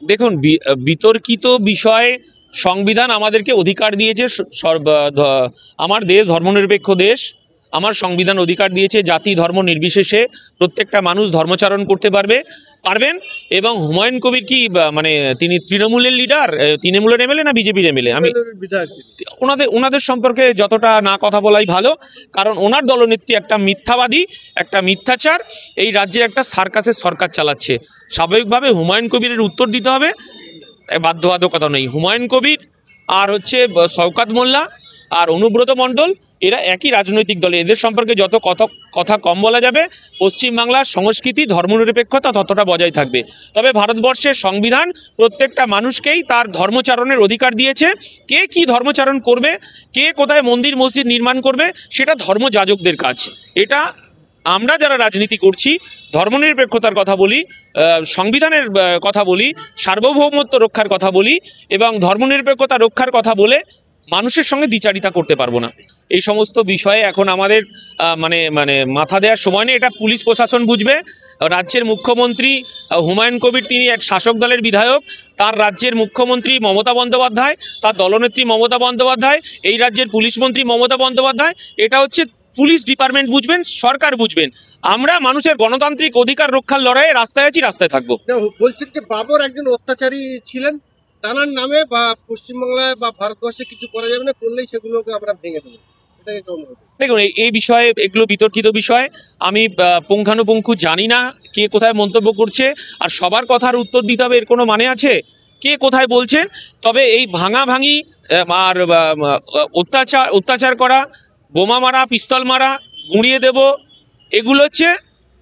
দেখুন, বিতর্কিত বিষয় সংবিধান আমাদেরকে অধিকার দিয়েছে। আমার দেশ ধর্মনিরপেক্ষ দেশ। আমার সংবিধান অধিকার দিয়েছে জাতি ধর্ম নির্বিশেষে প্রত্যেকটা মানুষ ধর্মচারণ করতে পারবেন। এবং হুমায়ুন কবির কি মানে তিনি তৃণমূলের লিডার, তৃণমূলের এমএলএ না বিজেপির এমএলএ? আমি ওনাদের সম্পর্কে যতটা না কথা বলাই ভালো, কারণ ওনার দলনেত্রী একটা মিথ্যাবাদী, একটা মিথ্যাচার, এই রাজ্যে একটা সার্কাসের সরকার চালাচ্ছে। স্বাভাবিকভাবে হুমায়ুন কবিরের উত্তর দিতে হবে, বাধ্যবাধকতা নেই। হুমায়ুন কবির আর হচ্ছে শওকত মোল্লা আর অনুব্রত মণ্ডল, এরা একই রাজনৈতিক দলে। এদের সম্পর্কে যত কথা কম বলা যাবে, পশ্চিমবাংলার সংস্কৃতি ধর্মনিরপেক্ষতা ততটা বজায় থাকবে। তবে ভারতবর্ষের সংবিধান প্রত্যেকটা মানুষকেই তার ধর্মচারণের অধিকার দিয়েছে। কে কি ধর্মচারণ করবে, কে কোথায় মন্দির মসজিদ নির্মাণ করবে, সেটা ধর্মযাজকদের কাজ। এটা আমরা যারা রাজনীতি করছি, ধর্মনিরপেক্ষতার কথা বলি, সংবিধানের কথা বলি, সার্বভৌমত্ব রক্ষার কথা বলি এবং ধর্মনিরপেক্ষতা রক্ষার কথা বলে মানুষের সঙ্গে দ্বিচারিতা করতে পারবো না। এই সমস্ত বিষয়ে এখন আমাদের মানে মাথা দেওয়ার সময় নেই। এটা পুলিশ প্রশাসন বুঝবে। রাজ্যের মুখ্যমন্ত্রী হুমায়ুন কবির, তিনি এক শাসক দলের বিধায়ক। তার রাজ্যের মুখ্যমন্ত্রী মমতা বন্দ্যোপাধ্যায়, তার দলনেত্রী মমতা বন্দ্যোপাধ্যায়, এই রাজ্যের পুলিশ মন্ত্রী মমতা বন্দ্যোপাধ্যায়। এটা হচ্ছে পুলিশ ডিপার্টমেন্ট বুঝবেন, সরকার বুঝবেন। আমরা মানুষের গণতান্ত্রিক অধিকার রক্ষার লড়াইয়ে রাস্তায় আছি, রাস্তায় থাকবো। বলছেন যে বাবর একজন অত্যাচারী ছিলেন, তার নামে বা পশ্চিমবাংলায় বা ভারতবর্ষে কিছু করা যাবে না, করলেই সেগুলোকে আমরা ভেঙে দেবো। দেখুন, এই বিষয়ে, এগুলো বিতর্কিত বিষয়। আমি পুঙ্খানুপুঙ্খু জানি না কে কোথায় মন্তব্য করছে, আর সবার কথার উত্তর দিতে হবে এর কোনো মানে আছে? কে কোথায় বলছেন? তবে এই ভাঙাভাঙি আর অত্যাচার করা, বোমা মারা, পিস্তল মারা, গুঁড়িয়ে দেব, এগুলো হচ্ছে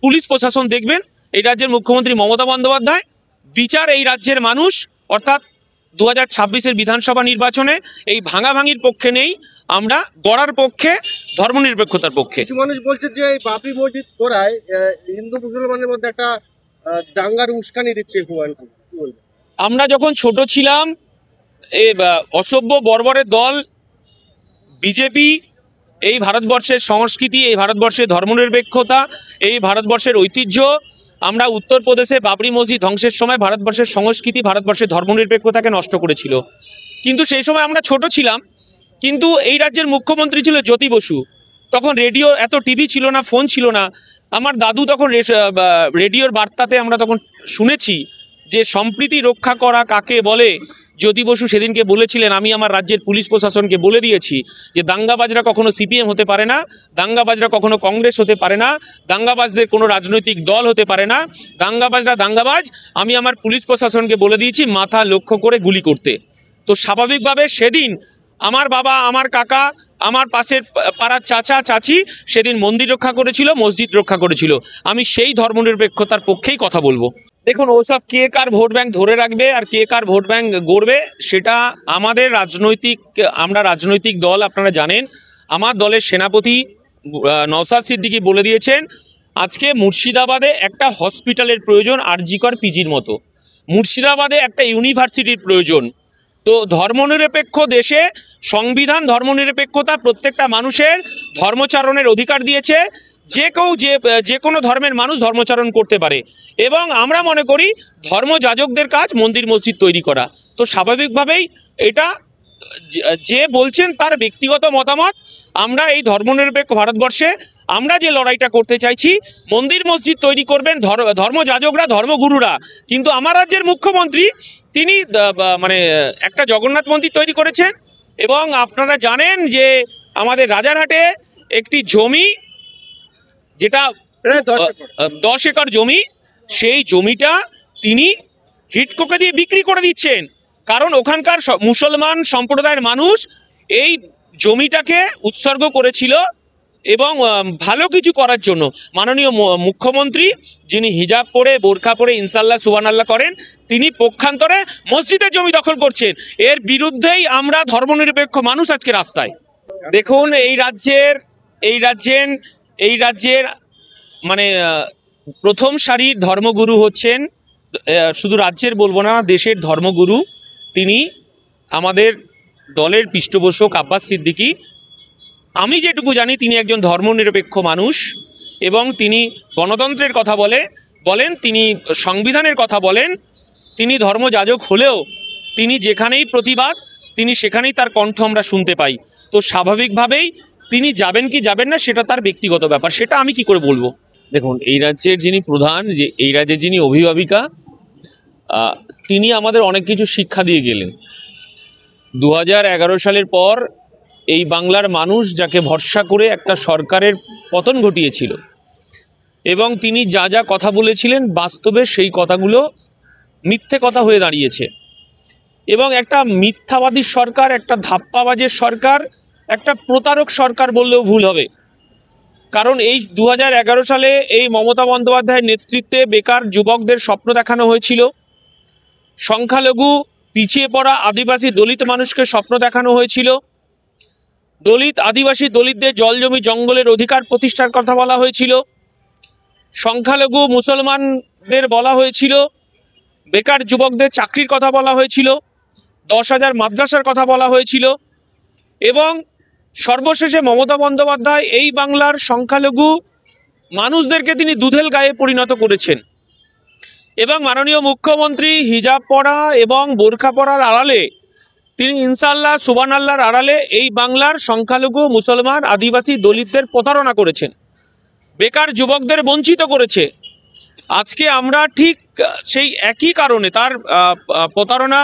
পুলিশ প্রশাসন দেখবেন। এই রাজ্যের মুখ্যমন্ত্রী মমতা বন্দ্যোপাধ্যায়। বিচার এই রাজ্যের মানুষ, অর্থাৎ 2026-এর বিধানসভা নির্বাচনে এই ভাঙাভাঙির পক্ষে নেই, আমরা গড়ার পক্ষে, ধর্মনিরপেক্ষতার পক্ষে। কিছু মানুষ বলছে যে এই বাবরি মসজিদ করায় হিন্দু মুসলমানের মধ্যে একটা দাঙ্গার উস্কানি দিচ্ছে হুমায়ুন কবির। আমরা যখন ছোট ছিলাম, এই অসভ্য বর্বরের দল বিজেপি এই ভারতবর্ষের সংস্কৃতি, এই ভারতবর্ষের ধর্মনিরপেক্ষতা, এই ভারতবর্ষের ঐতিহ্য, আমরা উত্তরপ্রদেশে বাবরি মসজিদ ধ্বংসের সময় ভারতবর্ষের সংস্কৃতি, ভারতবর্ষের ধর্মনিরপেক্ষতাকে নষ্ট করেছিল। কিন্তু সেই সময় আমরা ছোট ছিলাম। কিন্তু এই রাজ্যের মুখ্যমন্ত্রী ছিল জ্যোতি বসু। তখন রেডিও, এত টিভি ছিল না, ফোন ছিল না। আমার দাদু তখন রেডিওর বার্তাতে আমরা তখন শুনেছি যে সম্প্রীতি রক্ষা করা কাকে বলে। জ্যোতি বসু সেদিনকে বলেছিলেন, আমি আমার রাজ্যের পুলিশ প্রশাসনকে বলে দিয়েছি যে দাঙ্গাবাজরা কখনো সিপিএম হতে পারে না, দাঙ্গাবাজরা কখনো কংগ্রেস হতে পারে না, দাঙ্গাবাজদের কোনো রাজনৈতিক দল হতে পারে না, দাঙ্গাবাজরা দাঙ্গাবাজ। আমি আমার পুলিশ প্রশাসনকে বলে দিয়েছি মাথা লক্ষ্য করে গুলি করতে। তো স্বাভাবিকভাবে সেদিন আমার বাবা, আমার কাকা, আমার পাশের পাড়ার চাচা চাচি সেদিন মন্দির রক্ষা করেছিল, মসজিদ রক্ষা করেছিল। আমি সেই ধর্মনিরপেক্ষতার পক্ষেই কথা বলবো। দেখুন, ওসব কে কার ভোট ব্যাংক ধরে রাখবে আর কে কার ভোট ব্যাংক গড়বে, সেটা আমাদের আমরা রাজনৈতিক দল, আপনারা জানেন। আমার দলের সেনাপতি নওশাদ সিদ্দিকী বলে দিয়েছেন, আজকে মুর্শিদাবাদে একটা হসপিটালের প্রয়োজন, আরজিকর পিজির মতো। মুর্শিদাবাদে একটা ইউনিভার্সিটির প্রয়োজন। তো ধর্মনিরপেক্ষ দেশে সংবিধান ধর্মনিরপেক্ষতা প্রত্যেকটা মানুষের ধর্মচারণের অধিকার দিয়েছে। যে কোনো ধর্মের মানুষ ধর্মচারণ করতে পারে এবং আমরা মনে করি ধর্মযাজকদের কাজ মন্দির মসজিদ তৈরি করা। তো স্বাভাবিকভাবেই এটা যে বলছেন তার ব্যক্তিগত মতামত। আমরা এই ধর্মনিরপেক্ষ ভারতবর্ষে আমরা যে লড়াইটা করতে চাইছি, মন্দির মসজিদ তৈরি করবেন ধর্মযাজকরা, ধর্মগুরুরা। কিন্তু আমার রাজ্যের মুখ্যমন্ত্রী তিনি মানে একটা জগন্নাথ মন্দির তৈরি করেছেন। এবং আপনারা জানেন যে আমাদের রাজারহাটে একটি জমি, যেটা 10 একর জমি, সেই জমিটা তিনি হিডকোকে দিয়ে বিক্রি করে দিচ্ছেন। কারণ ওখানকার মুসলমান সম্প্রদায়ের মানুষ এই জমিটাকে উৎসর্গ করেছিল এবং ভালো কিছু করার জন্য। মাননীয় মুখ্যমন্ত্রী, যিনি হিজাব পরে, বোরখা পরে ইনশাল্লাহ সুবহানাল্লাহ করেন, তিনি পক্ষান্তরে মসজিদের জমি দখল করছেন। এর বিরুদ্ধেই আমরা ধর্মনিরপেক্ষ মানুষ আজকে রাস্তায়। দেখুন, এই রাজ্যের মানে প্রথম সারির ধর্মগুরু হচ্ছেন, শুধু রাজ্যের বলবো না, দেশের ধর্মগুরু। তিনি আমাদের দলের পৃষ্ঠপোষক আব্বাস সিদ্দিকী। আমি যেটুকু জানি তিনি একজন ধর্মনিরপেক্ষ মানুষ এবং তিনি গণতন্ত্রের কথা বলেন, তিনি সংবিধানের কথা বলেন। তিনি ধর্মযাজক হলেও তিনি যেখানেই প্রতিবাদ তিনি সেখানেই তার কণ্ঠ আমরা শুনতে পাই। তো স্বাভাবিকভাবেই তিনি যাবেন কি যাবেন না সেটা তার ব্যক্তিগত ব্যাপার, সেটা আমি কি করে বলবো। দেখুন, এই রাজ্যের যিনি প্রধান, যে এই রাজ্যের যিনি অভিভাবিকা, তিনি আমাদের অনেক কিছু শিক্ষা দিয়ে গেলেন। 2011 সালের পর এই বাংলার মানুষ যাকে ভরসা করে একটা সরকারের পতন ঘটিয়েছিল, এবং তিনি যা যা কথা বলেছিলেন বাস্তবে সেই কথাগুলো মিথ্যে কথা হয়ে দাঁড়িয়েছে। এবং একটা মিথ্যাবাদী সরকার, একটা ধাপ্পাবাজের সরকার, একটা প্রতারক সরকার বললেও ভুল হবে। কারণ এই 2011 সালে এই মমতা বন্দ্যোপাধ্যায়ের নেতৃত্বে বেকার যুবকদের স্বপ্ন দেখানো হয়েছিল, সংখ্যালঘু পিছিয়ে পড়া আদিবাসী দলিত মানুষকে স্বপ্ন দেখানো হয়েছিল, দলিত আদিবাসী দলিতদের জল জমি জঙ্গলের অধিকার প্রতিষ্ঠার কথা বলা হয়েছিল, সংখ্যালঘু মুসলমানদের বলা হয়েছিল, বেকার যুবকদের চাকরির কথা বলা হয়েছিল, 10,000 মাদ্রাসার কথা বলা হয়েছিল। এবং সর্বশেষে মমতা বন্দ্যোপাধ্যায় এই বাংলার সংখ্যালঘু মানুষদেরকে তিনি দুধেল গায়ে পরিণত করেছেন। এবং মাননীয় মুখ্যমন্ত্রী হিজাব পরা এবং বোরখা পরার আড়ালে তিনি ইনশাআল্লাহ সুবহানাল্লাহর আড়ালে এই বাংলার সংখ্যালঘু মুসলমান আদিবাসী দলিতদের প্রতারণা করেছেন, বেকার যুবকদের বঞ্চিত করেছে। আজকে আমরা ঠিক সেই একই কারণে তার প্রতারণা,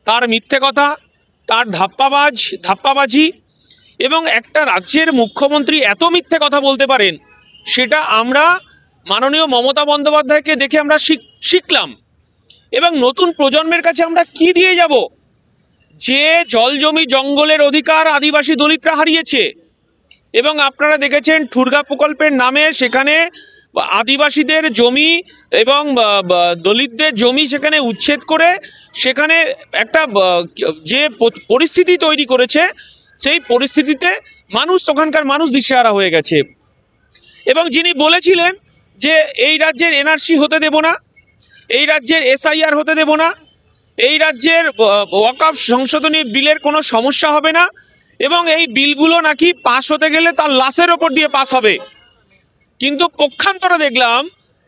তার মিথ্যে কথা, তার ধাপ্পাবাজি এবং একটা রাজ্যের মুখ্যমন্ত্রী এত মিথ্যে কথা বলতে পারেন, সেটা আমরা মাননীয় মমতা বন্দ্যোপাধ্যায়কে দেখে আমরা শিখলাম। এবং নতুন প্রজন্মের কাছে আমরা কি দিয়ে যাব? যে জল জমি জঙ্গলের অধিকার আদিবাসী দলিতরা হারিয়েছে। এবং আপনারা দেখেছেন ঠুরগা প্রকল্পের নামে সেখানে আদিবাসীদের জমি এবং দলিতদের জমি সেখানে উচ্ছেদ করে সেখানে একটা যে পরিস্থিতি তৈরি করেছে, সেই পরিস্থিতিতে ওখানকার মানুষ দিশেহারা হয়ে গেছে। এবং যিনি বলেছিলেন যে এই রাজ্যের এনআরসি হতে দেব না, এই রাজ্যের SIR হতে দেব না, এই রাজ্যের ওয়াকফ সংশোধনী বিলের কোনো সমস্যা হবে না, এবং এই বিলগুলো নাকি পাস হতে গেলে তার লাশের ওপর দিয়ে পাস হবে। কিন্তু পক্ষান্তরে দেখলাম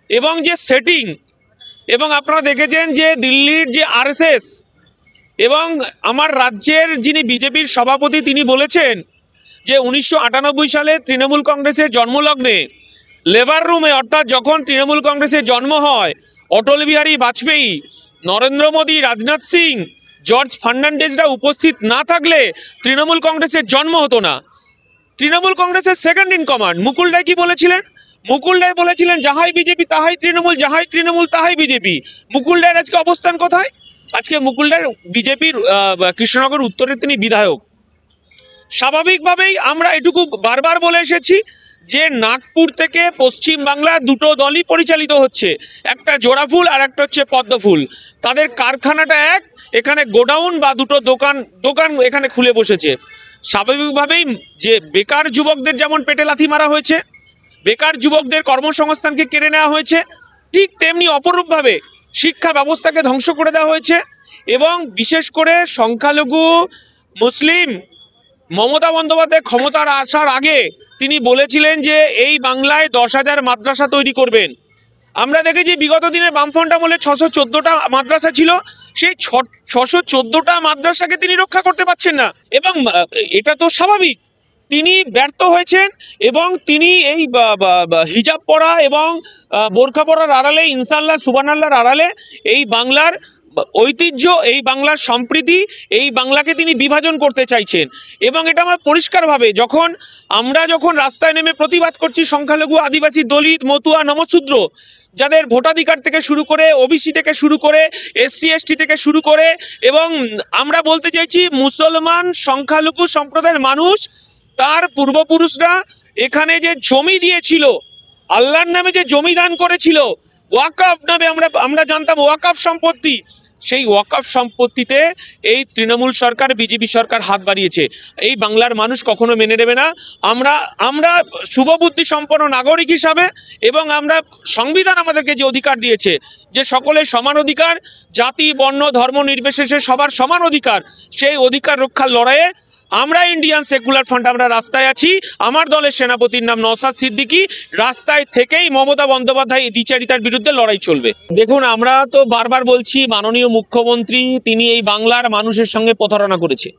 এবং যে সেটিং, এবং আপনারা দেখেছেন যে দিল্লির যে RSS এবং আমার রাজ্যের যিনি বিজেপির সভাপতি তিনি বলেছেন যে 1998 সালে তৃণমূল কংগ্রেসের জন্মলগ্নে লেবার রুমে, অর্থাৎ যখন তৃণমূল কংগ্রেসের জন্ম হয়, অটল বিহারী বাজপেয়ী, নরেন্দ্র মোদী, রাজনাথ সিং, জর্জ ফার্নান্ডেজরা উপস্থিত না থাকলে তৃণমূল কংগ্রেসের জন্ম হতো না। তৃণমূল কংগ্রেসের second in command Mukul Roy কি বলেছিলেন? মুকুল রায় বলেছিলেন যাহাই বিজেপি তাহাই তৃণমূল, যাহাই তৃণমূল তাহাই বিজেপি। মুকুল রায়ের আজকে অবস্থান কোথায়? আজকে মুকুল রায় বিজেপির কৃষ্ণনগর উত্তরের তিনি বিধায়ক। স্বাভাবিকভাবেই আমরা এটুকু বারবার বলে এসেছি যে নাগপুর থেকে পশ্চিম বাংলার দুটো দলই পরিচালিত হচ্ছে, একটা জোড়াফুল আর একটা হচ্ছে পদ্মফুল। তাদের কারখানাটা এক, এখানে গোডাউন বা দুটো দোকান এখানে খুলে বসেছে। স্বাভাবিকভাবেই যে বেকার যুবকদের যেমন পেটে লাথি মারা হয়েছে, বেকার যুবকদের কর্মসংস্থানকে কেড়ে নেওয়া হয়েছে, ঠিক তেমনি অপরূপভাবে শিক্ষা ব্যবস্থাকে ধ্বংস করে দেওয়া হয়েছে। এবং বিশেষ করে সংখ্যালঘু মুসলিম মমতা বন্দ্যোপাধ্যায় ক্ষমতার আসার আগে তিনি বলেছিলেন যে এই বাংলায় 10,000 মাদ্রাসা তৈরি করবেন। আমরা দেখেছি বিগত দিনে বামফ্রন্ট আমলে 614টা মাদ্রাসা ছিল, সেই 614টা মাদ্রাসাকে তিনি রক্ষা করতে পারছেন না। এবং এটা তো স্বাভাবিক, তিনি ব্যর্থ হয়েছেন। এবং তিনি এই হিজাব পরা এবং বোরখা পরার আড়ালে, ইনশাআল্লাহ সুবহানাল্লাহর আড়ালে এই বাংলার ঐতিহ্য, এই বাংলার সম্প্রীতি, এই বাংলাকে তিনি বিভাজন করতে চাইছেন। এবং এটা আমার পরিষ্কারভাবে আমরা যখন রাস্তায় নেমে প্রতিবাদ করছি, সংখ্যালঘু আদিবাসী দলিত মতুয়া নমশূদ্র যাদের ভোটাধিকার থেকে শুরু করে, OBC থেকে শুরু করে, SC ST থেকে শুরু করে, এবং আমরা বলতে চাইছি মুসলমান সংখ্যালঘু সম্প্রদায়ের মানুষ, তার পূর্বপুরুষরা এখানে যে জমি দিয়েছিল, আল্লাহর নামে যে জমি দান করেছিল, ওয়াকফ নামে আমরা জানতাম ওয়াকফ সম্পত্তি, সেই ওয়াকফ সম্পত্তিতে এই তৃণমূল সরকার, বিজেপি সরকার হাত বাড়িয়েছে। এই বাংলার মানুষ কখনো মেনে নেবে না। আমরা শুভবুদ্ধি সম্পন্ন নাগরিক হিসাবে, এবং আমরা সংবিধান আমাদেরকে যে অধিকার দিয়েছে যে সকলের সমান অধিকার, জাতি বর্ণ ধর্ম নির্বিশেষে সবার সমান অধিকার, সেই অধিকার রক্ষার লড়াইয়ে আমরা ইন্ডিয়ান সেকুলার ফ্রন্ট আমরা রাস্তায় আছি। আমার দলের সেনাপতির নাম নওশাদ সিদ্দিকী। রাস্তায় থেকেই মমতা বন্দ্যোপাধ্যায় এই দ্বিচারিতার বিরুদ্ধে লড়াই চলবে। দেখুন, আমরা তো বারবার বলছি, মাননীয় মুখ্যমন্ত্রী তিনি এই বাংলার মানুষের সঙ্গে প্রতারণা করেছে।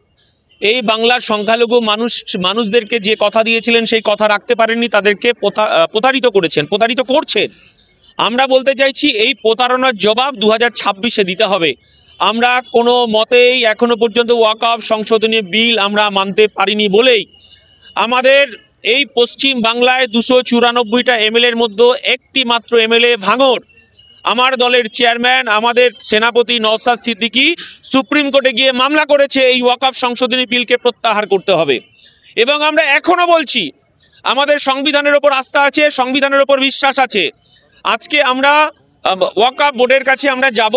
এই বাংলার সংখ্যালঘু মানুষদেরকে যে কথা দিয়েছিলেন সেই কথা রাখতে পারেননি, তাদেরকে প্রতারিত করেছেন, প্রতারিত করছেন। আমরা বলতে চাইছি এই প্রতারণার জবাব 2026-এ দিতে হবে। আমরা কোনো মতেই এখনো পর্যন্ত ওয়াকফ সংশোধনী বিল আমরা মানতে পারিনি বলেই আমাদের এই পশ্চিম বাংলায় 294টা এমএলএর মধ্যে একটি মাত্র এমএলএ ভাঙড়, আমার দলের চেয়ারম্যান আমাদের সেনাপতি নওশাদ সিদ্দিকী সুপ্রিম কোর্টে গিয়ে মামলা করেছে এই ওয়াকফ সংশোধনী বিলকে প্রত্যাহার করতে হবে। এবং আমরা এখনো বলছি আমাদের সংবিধানের ওপর আস্থা আছে, সংবিধানের ওপর বিশ্বাস আছে। আজকে আমরা ওয়াকফ বোর্ডের কাছে আমরা যাব।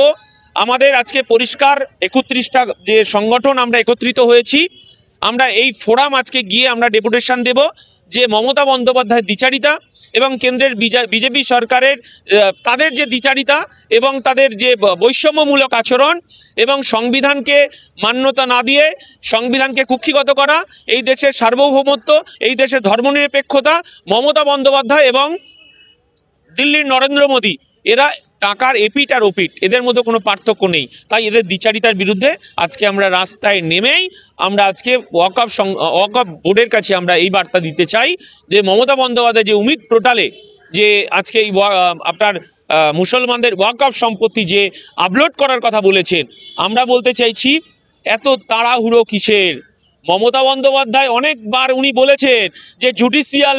আমাদের আজকে পরিষ্কার 31টা যে সংগঠন আমরা একত্রিত হয়েছি, আমরা এই ফোরাম আজকে গিয়ে আমরা ডেপুটেশন দেব যে মমতা বন্দ্যোপাধ্যায়ের দ্বিচারিতা এবং কেন্দ্রের বিজেপি সরকারের তাদের যে দ্বিচারিতা এবং তাদের যে বৈষম্যমূলক আচরণ এবং সংবিধানকে মান্যতা না দিয়ে সংবিধানকে কুক্ষিগত করা, এই দেশের সার্বভৌমত্ব, এই দেশের ধর্মনিরপেক্ষতা, মমতা বন্দ্যোপাধ্যায় এবং দিল্লির নরেন্দ্র মোদী এরা টাকার এপিট আর ওপিট, এদের মধ্যে কোনো পার্থক্য নেই। তাই এদের দ্বিচারিতার বিরুদ্ধে আজকে আমরা রাস্তায় নেমেই আমরা আজকে ওয়াকফ বোর্ডের কাছে আমরা এই বার্তা দিতে চাই যে মমতা বন্দ্যোপাধ্যায় যে উমিদ পোর্টালে যে আজকে এই আপনার মুসলমানদের ওয়াকফ সম্পত্তি যে আপলোড করার কথা বলেছেন, আমরা বলতে চাইছি এত তাড়াহুড়ো কিসের? মমতা বন্দ্যোপাধ্যায় অনেকবার উনি বলেছেন যে জুডিশিয়াল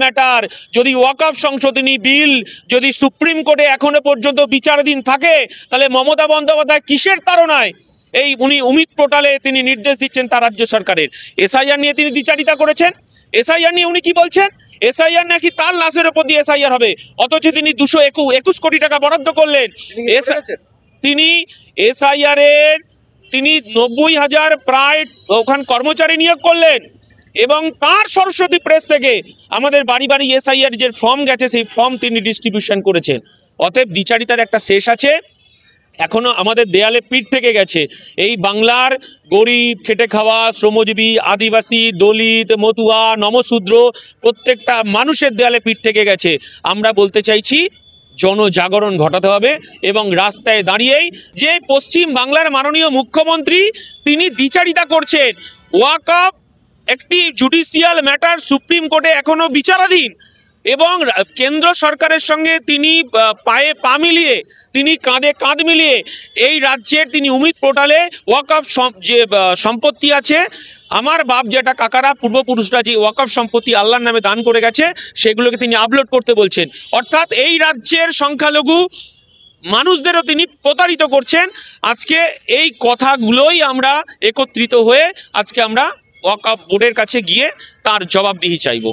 ম্যাটার, যদি ওয়াকফ সংশোধনী বিল যদি সুপ্রিম কোর্টে এখনো পর্যন্ত বিচারাধীন থাকে তাহলে মমতা বন্দ্যোপাধ্যায় কিসের তাড়নায় এই উনি উমিদ পোর্টালে তিনি নির্দেশ দিচ্ছেন তার রাজ্য সরকারের। এসআইআর নিয়ে তিনি দ্বিচারিতা করেছেন। এসআইআর নিয়ে উনি কি বলছেন? এসআইআর নাকি তার লাশের ওপর দিয়ে এসআইআর হবে, অথচ তিনি 221 কোটি টাকা বরাদ্দ করলেন। তিনি এসআইআর এর তিনি 90,000 প্রায় ওখান কর্মচারী নিয়োগ করলেন এবং তার সরস্বতী প্রেস থেকে আমাদের বাড়ি বাড়ি এসআইআর যে ফর্ম গেছে সেই ফর্ম তিনি ডিস্ট্রিবিউশন করেছেন। অতএব দ্বিচারিতার একটা শেষ আছে, এখনো আমাদের দেয়ালে পিঠ থেকে গেছে। এই বাংলার গরিব, খেটে খাওয়া, শ্রমজীবী, আদিবাসী, দলিত, মতুয়া, নমশূদ্র প্রত্যেকটা মানুষের দেয়ালে পিঠ থেকে গেছে। আমরা বলতে চাইছি জনজাগরণ ঘটাতে হবে এবং রাস্তায় দাঁড়িয়েই যে পশ্চিম বাংলার মাননীয় মুখ্যমন্ত্রী তিনি দ্বিচারিতা করছেন, ওয়াকফ একটি জুডিশিয়াল ম্যাটার সুপ্রিম কোর্টে এখনো বিচারাধীন এবং কেন্দ্র সরকারের সঙ্গে তিনি পায়ে পা মিলিয়ে, তিনি কাঁধে কাঁধ মিলিয়ে এই রাজ্যের তিনি উমিদ পোর্টালে ওয়াকফ যে সম্পত্তি আছে, আমার বাপ যেটা কাকারা পূর্বপুরুষরা যে ওয়াকফ সম্পত্তি আল্লাহর নামে দান করে গেছে সেগুলোকে তিনি আপলোড করতে বলছেন। অর্থাৎ এই রাজ্যের সংখ্যালঘু মানুষদেরও তিনি প্রতারিত করছেন। আজকে এই কথাগুলোই আমরা একত্রিত হয়ে আজকে আমরা ওয়াকফ বোর্ডের কাছে গিয়ে তার জবাবদিহি চাইব।